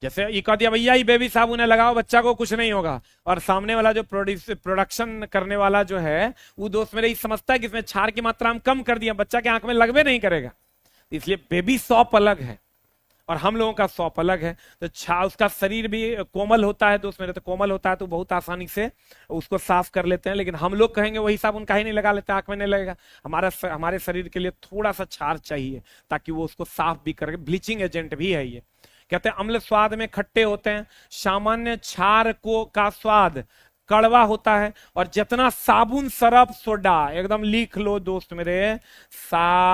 जैसे ये कह दिया भैया ये बेबी साबुन है, लगाओ, बच्चा को कुछ नहीं होगा, और सामने वाला जो प्रोडक्शन करने वाला जो है वो दोस्त मेरे ये समझता है कि इसमें क्षार की मात्रा हम कम कर दिया, बच्चा के आंख में लगवे नहीं करेगा। इसलिए बेबी सॉप अलग है और हम लोगों का सॉप अलग है। तो उसका शरीर भी कोमल होता है दोस्त मेरे, तो कोमल होता है तो बहुत आसानी से उसको साफ कर लेते हैं। लेकिन हम लोग कहेंगे वही साबुन काहे नहीं लगा लेते, आंख में नहीं लगेगा। हमारे शरीर के लिए थोड़ा सा क्षार चाहिए ताकि वो उसको साफ भी करे, ब्लीचिंग एजेंट भी है ये। कहते हैं अम्ल स्वाद में खट्टे होते हैं। सामान्य क्षार को का स्वाद कड़वा होता है। और जितना साबुन, सरफ, सोडा, एकदम लिख लो दोस्त मेरे, साबुन,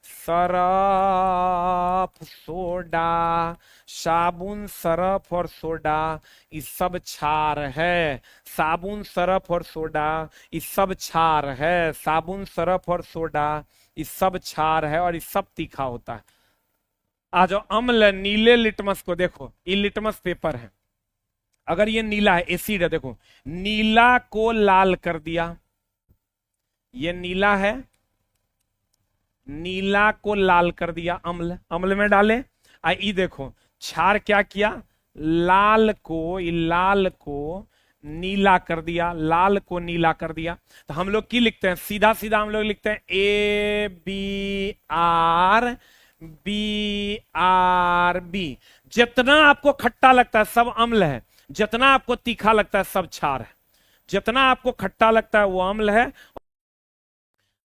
सरफ, सोडा, साबुन, सरफ और सोडा, ये सब क्षार है। साबुन, सरफ और सोडा, ये सब क्षार है। साबुन, सरफ और सोडा, ये सब क्षार है और ये सब तीखा होता है। आ जाओ अम्ल, नीले लिटमस को देखो, ये लिटमस पेपर है। अगर ये नीला है, एसिड है, देखो नीला को लाल कर दिया, ये नीला है, नीला को लाल कर दिया, अम्ल, अम्ल में डाले। ये देखो क्षार क्या किया, लाल को नीला कर दिया, लाल को नीला कर दिया। तो हम लोग की लिखते हैं, सीधा सीधा हम लोग लिखते हैं ABRB। जितना आपको खट्टा लगता है सब अम्ल है, जितना आपको तीखा लगता है सब क्षार है। जितना आपको खट्टा लगता है वो अम्ल है।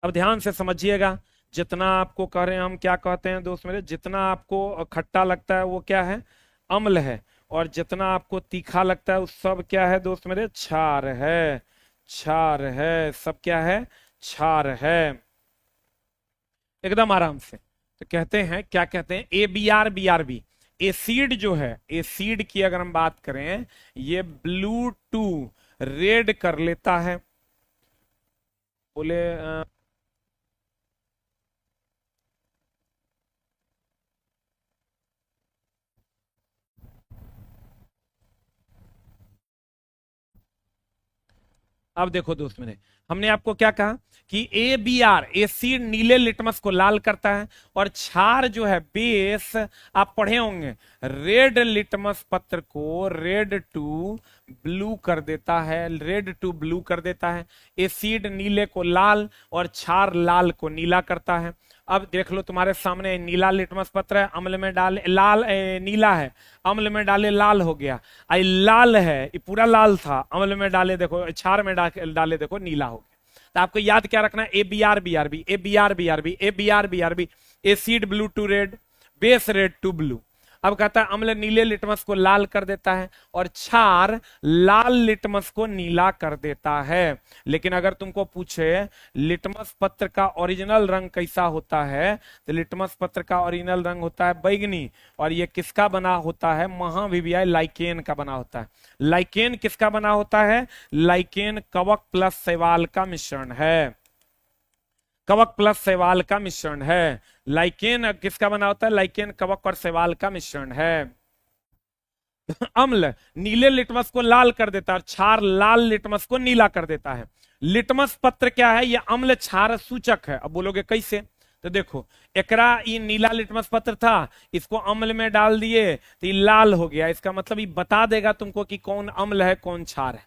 अब ध्यान से समझिएगा, जितना आपको कह रहे हैं, हम क्या कहते हैं दोस्त मेरे, जितना आपको खट्टा लगता है वो क्या है, अम्ल है, और जितना आपको तीखा लगता है वो सब क्या है दोस्त मेरे, क्षार है, क्षार है, सब क्या है, क्षार है। एकदम आराम से। तो कहते हैं, क्या कहते हैं, ABRBRB। एसिड जो है, एसिड की अगर हम बात करें, ये ब्लू टू रेड कर लेता है। बोले अब देखो दोस्त मेरे, हमने आपको क्या कहा कि ABR, एसिड नीले लिटमस को लाल करता है, और क्षार जो है, बेस, आप पढ़े होंगे, रेड लिटमस पत्र को रेड टू ब्लू कर देता है, रेड टू ब्लू कर देता है। एसिड नीले को लाल और क्षार लाल को नीला करता है। अब देख लो तुम्हारे सामने नीला लिटमस पत्र है, अम्ल में डाले लाल, नीला है, अम्ल में डाले लाल हो गया। आई लाल है, ये पूरा लाल था, अम्ल में डाले देखो, क्षार में डाले देखो नीला हो गया। तो आपको याद क्या रखना है, ABRBRB, ABRBRB, ABRBRB। Acid blue to red, base red to blue. अब कहता है अम्ल नीले लिटमस को लाल कर देता है और क्षार लाल लिटमस को नीला कर देता है। लेकिन अगर तुमको पूछे लिटमस पत्र का ओरिजिनल रंग कैसा होता है, तो लिटमस पत्र का ओरिजिनल रंग होता है बैगनी, और ये किसका बना होता है, महाविवियाई लाइकेन का बना होता है। लाइकेन किसका बना होता है, लाइकेन कवक प्लस शैवाल का मिश्रण है, कवक प्लस शैवाल का मिश्रण है। लाइकेन किसका बना होता है, लाइकेन कवक और शैवाल का मिश्रण है। अम्ल नीले लिटमस को लाल कर देता है, क्षार लाल लिटमस को नीला कर देता है। लिटमस पत्र क्या है, यह अम्ल क्षार सूचक है। अब बोलोगे कैसे, तो देखो एकरा ये नीला लिटमस पत्र था, इसको अम्ल में डाल दिए तो ये लाल हो गया। इसका मतलब ये बता देगा तुमको कि कौन अम्ल है कौन क्षार है।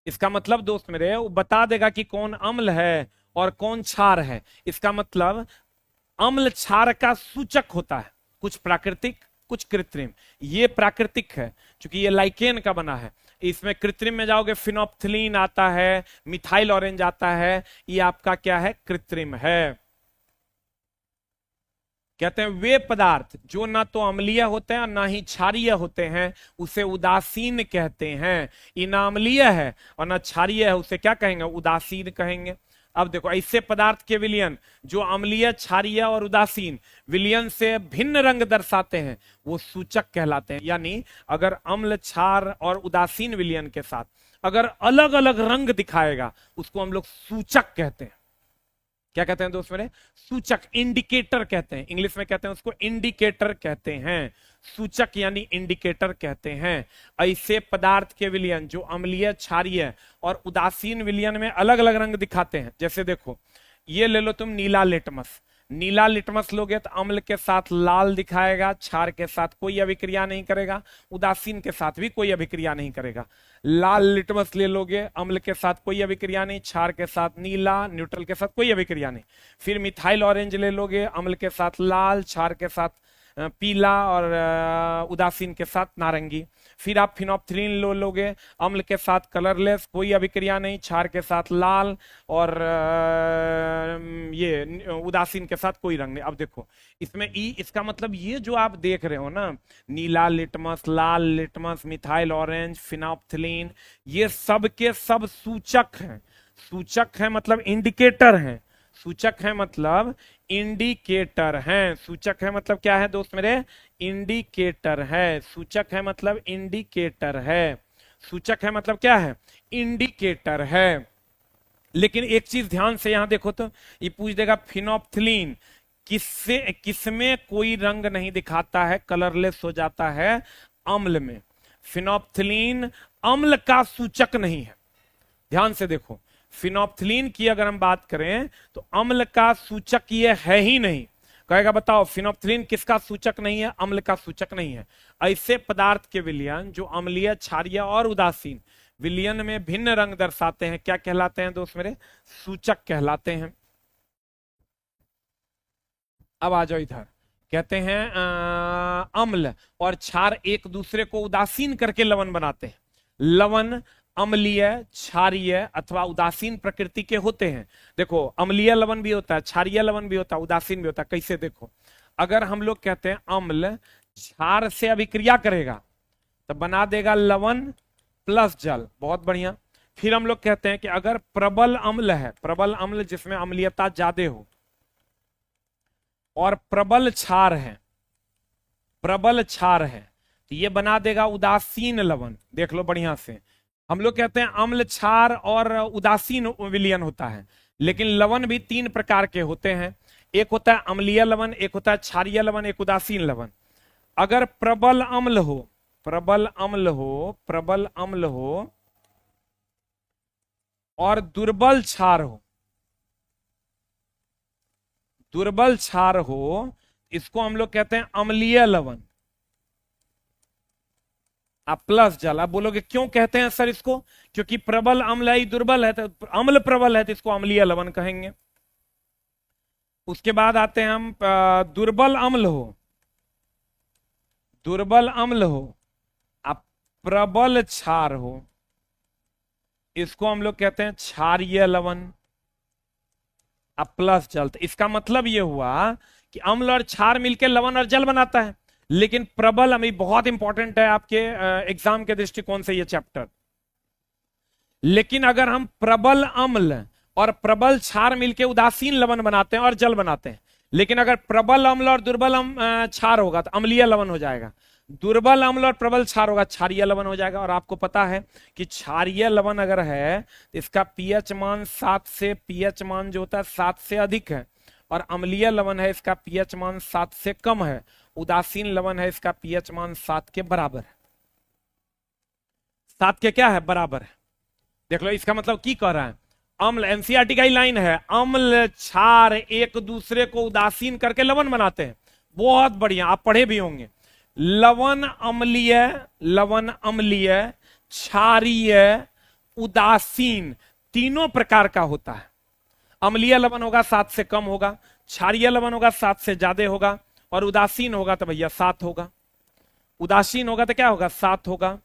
इसका मतलब दोस्त मेरे वो बता देगा कि कौन अम्ल है और कौन क्षार है। इसका मतलब अम्ल क्षार का सूचक होता है, कुछ प्राकृतिक कुछ कृत्रिम। ये प्राकृतिक है क्योंकि ये लाइकेन का बना है। इसमें कृत्रिम में जाओगे फिनोप्थिलीन आता है, मिथाइल ऑरेंज आता है, ये आपका क्या है, कृत्रिम है। कहते हैं वे पदार्थ जो ना तो अम्लीय होते हैं और ना ही क्षारीय होते हैं उसे उदासीन कहते हैं। ये ना अम्लीय है और ना क्षारीय है, उसे क्या कहेंगे, उदासीन कहेंगे। अब देखो ऐसे पदार्थ के विलयन जो अम्लीय क्षारीय और उदासीन विलयन से भिन्न रंग दर्शाते हैं वो सूचक कहलाते हैं। यानी अगर अम्ल क्षार और उदासीन विलयन के साथ अगर अलग अलग रंग दिखाएगा उसको हम लोग सूचक कहते हैं। क्या कहते हैं दोस्त मेरे, सूचक, इंडिकेटर कहते हैं। इंग्लिश में कहते हैं उसको इंडिकेटर कहते हैं, सूचक यानी इंडिकेटर कहते हैं। ऐसे पदार्थ के विलयन जो अम्लीय क्षारीय और उदासीन विलयन में अलग अलग रंग दिखाते हैं। जैसे देखो ये ले लो तुम नीला लिटमस, नीला लिटमस लोगे तो अम्ल के साथ लाल दिखाएगा, क्षार के साथ कोई अभिक्रिया नहीं करेगा, उदासीन के साथ भी कोई अभिक्रिया नहीं करेगा। लाल लिटमस ले लोगे अम्ल के साथ कोई अभिक्रिया नहीं, क्षार के साथ नीला, न्यूट्रल के साथ कोई अभिक्रिया नहीं। फिर मिथाइल ऑरेंज ले लोगे अम्ल के साथ लाल, क्षार के साथ पीला और उदासीन के साथ नारंगी। फिर आप फिनोप्थिलीन लोगे अम्ल के साथ कलरलेस, कोई अभिक्रिया नहीं, क्षार के साथ लाल और ये उदासीन के साथ कोई रंग नहीं। अब देखो इसमें इसका मतलब ये जो आप देख रहे हो ना, नीला लिटमस, लाल लिटमस, मिथाइल ऑरेंज, फिनोप्थिलीन, ये सब के सब सूचक हैं। सूचक है मतलब इंडिकेटर हैं, सूचक है मतलब इंडिकेटर है। सूचक है मतलब क्या है दोस्त मेरे, इंडिकेटर है। सूचक है मतलब इंडिकेटर है। सूचक है मतलब क्या है, इंडिकेटर है। लेकिन एक चीज ध्यान से यहां देखो तो ये पूछ देगा फिनोप्थिलीन किससे, किसमें कोई रंग नहीं दिखाता है, कलरलेस हो जाता है, अम्ल में। फिनोप्थिलीन अम्ल का सूचक नहीं है। ध्यान से देखो फिनोप्थिलीन की अगर हम बात करें तो अम्ल का सूचक ये है ही नहीं। कहेगा बताओ फिनोप्थिलीन किसका सूचक नहीं है, अम्ल का सूचक नहीं है। ऐसे पदार्थ के विलयन जो अम्लीय, क्षारीय और उदासीन विलयन में भिन्न रंग दर्शाते हैं क्या कहलाते हैं दोस्त मेरे, सूचक कहलाते हैं। अब आ जाओ इधर, कहते हैं अम्ल और क्षार एक दूसरे को उदासीन करके लवण बनाते हैं। लवण अम्लीय, क्षारीय अथवा उदासीन प्रकृति के होते हैं। देखो अम्लीय लवण भी होता है, क्षारीय लवण भी होता है, उदासीन भी होता है। कैसे देखो, अगर हम लोग कहते हैं अम्ल क्षार से अभिक्रिया करेगा तो बना देगा लवण प्लस जल, बहुत बढ़िया। फिर हम लोग कहते हैं कि अगर प्रबल अम्ल है, प्रबल अम्ल जिसमें अम्लीयता ज्यादा हो, और प्रबल क्षार है, प्रबल क्षार है, तो ये बना देगा उदासीन लवण। देख लो बढ़िया से, हम लोग कहते हैं अम्ल, क्षार और उदासीन विलयन होता है, लेकिन लवण भी तीन प्रकार के होते हैं। एक होता है अम्लीय लवण, एक होता है क्षारीय लवण, एक उदासीन लवण। अगर प्रबल अम्ल हो, प्रबल अम्ल हो, प्रबल अम्ल हो और दुर्बल क्षार हो, दुर्बल क्षार हो, इसको हम लोग कहते हैं अम्लीय लवण। आप प्लस जल, आप बोलोगे क्यों कहते हैं सर इसको, क्योंकि प्रबल अम्ल है, दुर्बल है, तो अम्ल प्रबल है तो इसको अम्लीय लवण कहेंगे। उसके बाद आते हैं हम दुर्बल अम्ल हो, दुर्बल अम्ल हो, आप प्रबल क्षार हो, इसको हम लोग कहते हैं क्षारीय लवण। अब प्लस जल, तो इसका मतलब यह हुआ कि अम्ल और क्षार मिलकर लवण और जल बनाता है, लेकिन प्रबल अम्ल बहुत इंपॉर्टेंट है आपके एग्जाम के दृष्टिकोण से ये चैप्टर। लेकिन अगर हम प्रबल अम्ल और प्रबल क्षार मिलके उदासीन लवण बनाते हैं और जल बनाते हैं, लेकिन अगर प्रबल अम्ल और दुर्बल क्षार होगा तो अम्लीय लवण हो जाएगा, दुर्बल अम्ल और प्रबल क्षार होगा क्षारीय लवण हो जाएगा। और आपको पता है कि क्षारीय लवण अगर है तो इसका पीएच मान 7 से, पीएच मान जो होता है 7 से अधिक है, और अम्लीय लवण है इसका पीएच मान 7 से कम है, उदासीन लवण है इसका पीएच मान 7 के बराबर है। 7 के क्या है? बराबर है। देख लो, इसका मतलब की कह रहा है, अम्ल, एनसीईआरटी का ही लाइन है, अम्ल क्षार एक दूसरे को उदासीन करके लवण बनाते हैं। बहुत बढ़िया, आप पढ़े भी होंगे। लवण अम्लीय, लवण अम्लीय, क्षारीय, उदासीन, तीनों प्रकार का होता है। अम्लीय लवण होगा 7 से कम होगा, क्षारीय लवण होगा 7 से ज्यादा होगा, और उदासीन होगा तो भैया 7 होगा। उदासीन होगा तो क्या होगा? 7 होगा।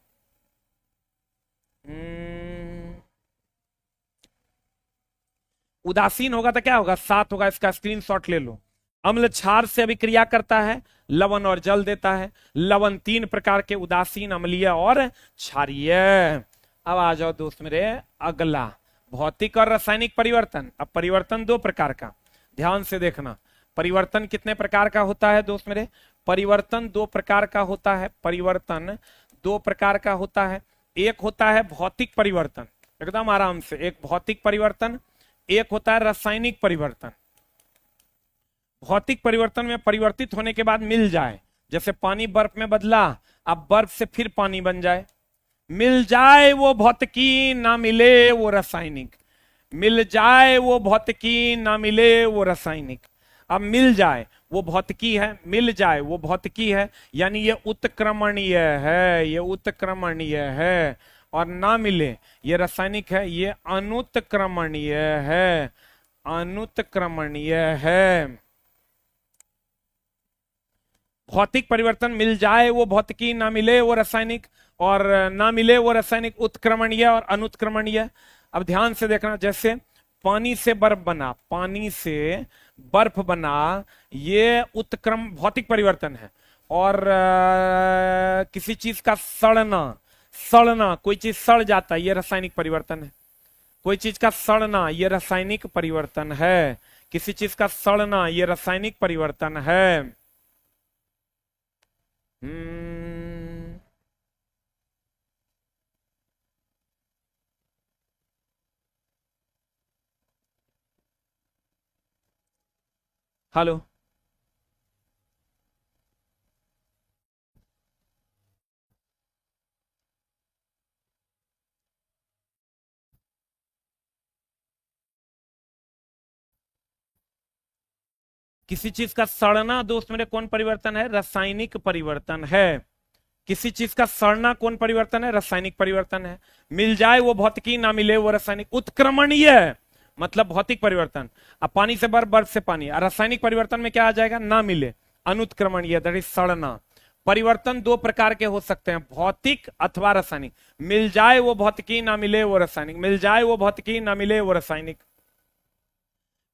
उदासीन होगा तो क्या होगा? 7 होगा। इसका स्क्रीनशॉट ले लो। अम्ल क्षार से अभिक्रिया करता है, लवण और जल देता है। लवण 3 प्रकार के, उदासीन, अम्लीय और क्षारीय। अब आ जाओ दोस्त मेरे अगला, भौतिक और रासायनिक परिवर्तन। अब परिवर्तन 2 प्रकार का, ध्यान से देखना। परिवर्तन कितने प्रकार का होता है दोस्त मेरे? परिवर्तन 2 प्रकार का होता है। परिवर्तन 2 प्रकार का होता है। एक होता है भौतिक परिवर्तन, एकदम आराम से, एक भौतिक परिवर्तन, एक होता है रासायनिक परिवर्तन। भौतिक परिवर्तन में परिवर्तित होने के बाद मिल जाए, जैसे पानी बर्फ में बदला, अब बर्फ से फिर पानी बन जाए, मिल जाए वो भौतिकी, ना मिले वो रासायनिक। मिल जाए वो भौतिकी, ना मिले वो रासायनिक। अब मिल जाए वो भौतिकी है, मिल जाए वो भौतिकी है, यानी ये उत्क्रमणीय है, ये उत्क्रमणीय है। और ना मिले ये रासायनिक है, ये अनुत्क्रमणीय है, अनुत्क्रमणीय है। भौतिक परिवर्तन मिल जाए वो भौतिकी, ना मिले वो रासायनिक, और ना मिले वो रासायनिक उत्क्रमणीय और अनुत्क्रमणीय। अब ध्यान से देखना, जैसे पानी से बर्फ बना, पानी से बर्फ बना, ये उत्क्रम भौतिक परिवर्तन है। और किसी चीज का सड़ना, सड़ना, कोई चीज सड़ जाता है, ये रासायनिक परिवर्तन है। कोई चीज का सड़ना, ये रासायनिक परिवर्तन है। किसी चीज का सड़ना, ये रासायनिक परिवर्तन है। हेलो, किसी चीज का सड़ना दोस्त मेरे कौन परिवर्तन है? रासायनिक परिवर्तन है। किसी चीज का सड़ना कौन परिवर्तन है? रासायनिक परिवर्तन है। मिल जाए वो भौतिकी, ना मिले वो रासायनिक। उत्क्रमणीय मतलब भौतिक परिवर्तन, अब पानी से बर्फ, बर्फ से पानी। रासायनिक परिवर्तन में क्या आ जाएगा? ना मिले, अनुत्क्रमणीय, दैट इज सड़ना। परिवर्तन 2 प्रकार के हो सकते हैं, भौतिक अथवा रासायनिक। मिल जाए वो भौतिकी, ना मिले वो रासायनिक। मिल जाए वो भौतिकी, ना मिले वो रासायनिक।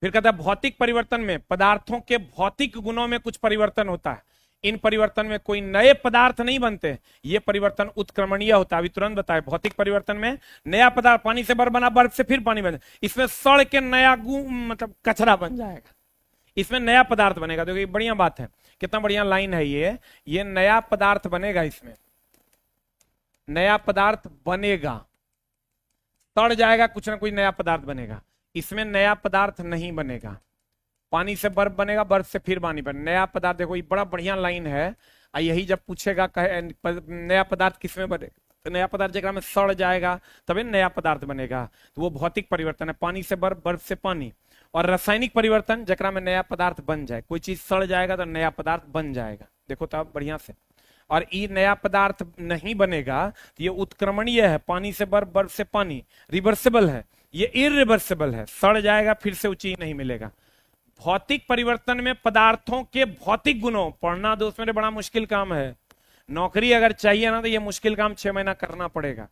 फिर कहता है भौतिक परिवर्तन में पदार्थों के भौतिक गुणों में कुछ परिवर्तन होता है। इन परिवर्तन में कोई नए पदार्थ नहीं बनते, ये परिवर्तन उत्क्रमणीय होता है। अभी तुरंत बताए, भौतिक परिवर्तन में नया पदार्थ, पानी से बर्फ बना, बर्फ से फिर पानी बना, इसमें सड़ के नया मतलब कचरा बन जाएगा, इसमें नया पदार्थ बनेगा। देखो ये बढ़िया बात है, कितना बढ़िया लाइन है ये नया पदार्थ बनेगा, इसमें नया पदार्थ बनेगा, सड़ जाएगा, कुछ ना कुछ नया पदार्थ बनेगा। इसमें नया पदार्थ नहीं बनेगा। पानी से बर्फ बनेगा, बर्फ से फिर पानी बने, नया पदार्थ। देखो ये बड़ा बढ़िया लाइन है। यही जब पूछेगा नया पदार्थ किसमें बनेगा, तो नया पदार्थ जगह में सड़ जाएगा तभी नया पदार्थ बनेगा, तो वो भौतिक परिवर्तन है। पानी से बर्फ, बर्फ से पानी। और रासायनिक परिवर्तन जकरा में नया पदार्थ बन जाए, कोई चीज सड़ जाएगा तो नया पदार्थ बन जाएगा। देखो तो आप बढ़िया से। और ये नया पदार्थ नहीं बनेगा तो ये उत्क्रमणीय है, पानी से बर्फ, बर्फ से पानी, रिवर्सिबल है। ये इरिवर्सिबल है, सड़ जाएगा, फिर से वो चीज नहीं मिलेगा। भौतिक परिवर्तन में पदार्थों के भौतिक गुणों, पढ़ना दोस्त मेरे बड़ा मुश्किल काम है। नौकरी अगर चाहिए ना तो ये मुश्किल काम 6 महीना करना पड़ेगा।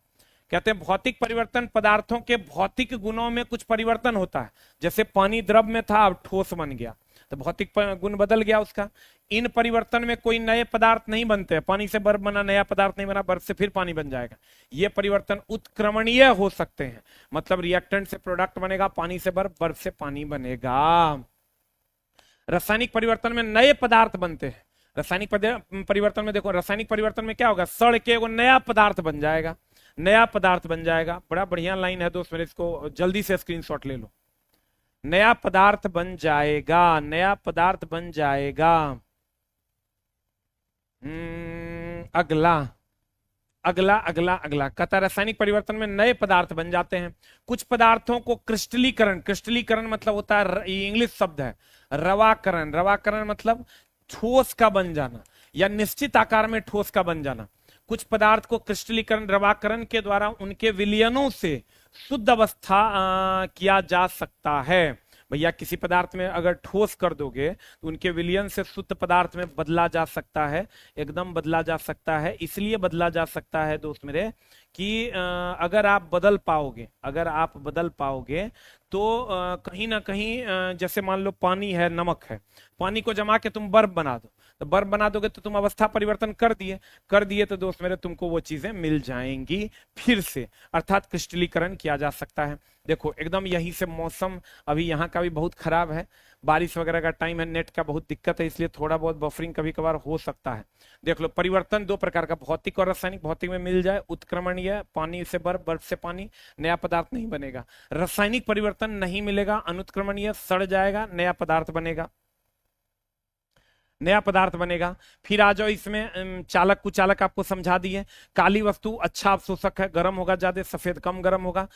कहते हैं भौतिक परिवर्तन, पदार्थों के भौतिक गुणों में कुछ परिवर्तन होता है। जैसे पानी द्रव में था, अब ठोस बन गया। तो भौतिक गुण बदल गया उसका। इन परिवर्तन में कोई नए पदार्थ नहीं बनते हैं, पानी से बर्फ बना, नया पदार्थ नहीं बना, बर्फ से फिर पानी बन जाएगा। ये परिवर्तन उत्क्रमणीय हो सकते हैं, मतलब रिएक्टेंट से प्रोडक्ट बनेगा, पानी से बर्फ, बर्फ से पानी बनेगा। रासायनिक परिवर्तन में नए पदार्थ बनते हैं। रासायनिक परिवर्तन में देखो, रासायनिक परिवर्तन में क्या होगा, सड़ के वो नया पदार्थ बन जाएगा, नया पदार्थ बन जाएगा। बड़ा बढ़िया लाइन है दोस्त मेरे, इसको जल्दी से स्क्रीनशॉट ले लो। नया पदार्थ बन जाएगा, नया पदार्थ बन जाएगा। अगला अगला अगला अगला कहता है रासायनिक परिवर्तन में नए पदार्थ बन जाते हैं। कुछ पदार्थों को क्रिस्टलीकरण, क्रिस्टलीकरण मतलब होता है, इंग्लिश शब्द है रवाकरण। रवाकरण मतलब ठोस का बन जाना या निश्चित आकार में ठोस का बन जाना। कुछ पदार्थ को क्रिस्टलीकरण, रवाकरण के द्वारा उनके विलयनों से शुद्ध अवस्था किया जा सकता है। भैया किसी पदार्थ में अगर ठोस कर दोगे तो उनके विलयन से शुद्ध पदार्थ में बदला जा सकता है, एकदम बदला जा सकता है। इसलिए बदला जा सकता है दोस्त मेरे कि अगर आप बदल पाओगे, अगर आप बदल पाओगे तो कहीं ना कहीं जैसे मान लो पानी है, नमक है, पानी को जमा के तुम बर्फ बना दो, तो बर्फ बना दोगे तो तुम अवस्था परिवर्तन कर दिए तो दोस्त मेरे तुमको वो चीजें मिल जाएंगी फिर से, अर्थात क्रिस्टलीकरण किया जा सकता है। देखो एकदम यहीं से मौसम अभी यहाँ का भी बहुत खराब है, बारिश वगैरह का टाइम है, नेट का बहुत दिक्कत है, इसलिए थोड़ा बहुत बफरिंग कभी कभार हो सकता है। देख लो परिवर्तन दो प्रकार का, भौतिक और रासायनिक। भौतिक में मिल जाए उत्क्रमणीय, पानी से बर्फ, बर्फ से पानी, नया पदार्थ नहीं बनेगा। रासायनिक परिवर्तन नहीं मिलेगा, अनुत्क्रमणीय, सड़ जाएगा, नया पदार्थ बनेगा, नया पदार्थ बनेगा। फिर आ जाओ इसमें चालक कुचालक आपको समझा दिए। काली वस्तु अच्छा अवशोषक है, गर्म होगा ज्यादा, सफेद कम गर्म होगा।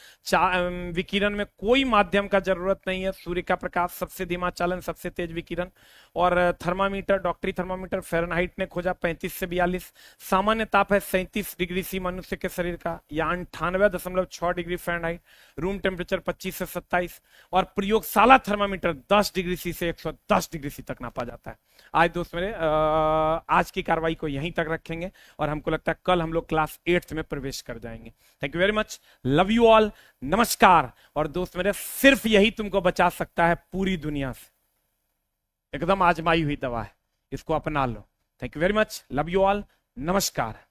विकिरण में कोई माध्यम का जरूरत नहीं है, सूर्य का प्रकाश सबसे धीमा चालन, सबसे तेज विकिरण। और थर्मामीटर, डॉक्टरी थर्मामीटर फ़ारेनहाइट ने खोजा 35 से 42। सामान्य ताप है 37 डिग्री सी मनुष्य के शरीर का, या 98.6 डिग्री फ़ारेनहाइट। रूम टेम्परेचर 25 से 27। और प्रयोगशाला थर्मामीटर 10 डिग्री सी से 110 डिग्री सी तक नापा जाता है। आज दोस्त मेरे आज की कार्रवाई को यहीं तक रखेंगे और हमको लगता है कल हम लोग क्लास 8th में प्रवेश कर जाएंगे। Thank you very much, love you all, नमस्कार। और दोस्त मेरे सिर्फ यही तुमको बचा सकता है पूरी दुनिया से, एकदम आजमाई हुई दवा है, इसको अपना लो। Thank you very much, love you all, नमस्कार।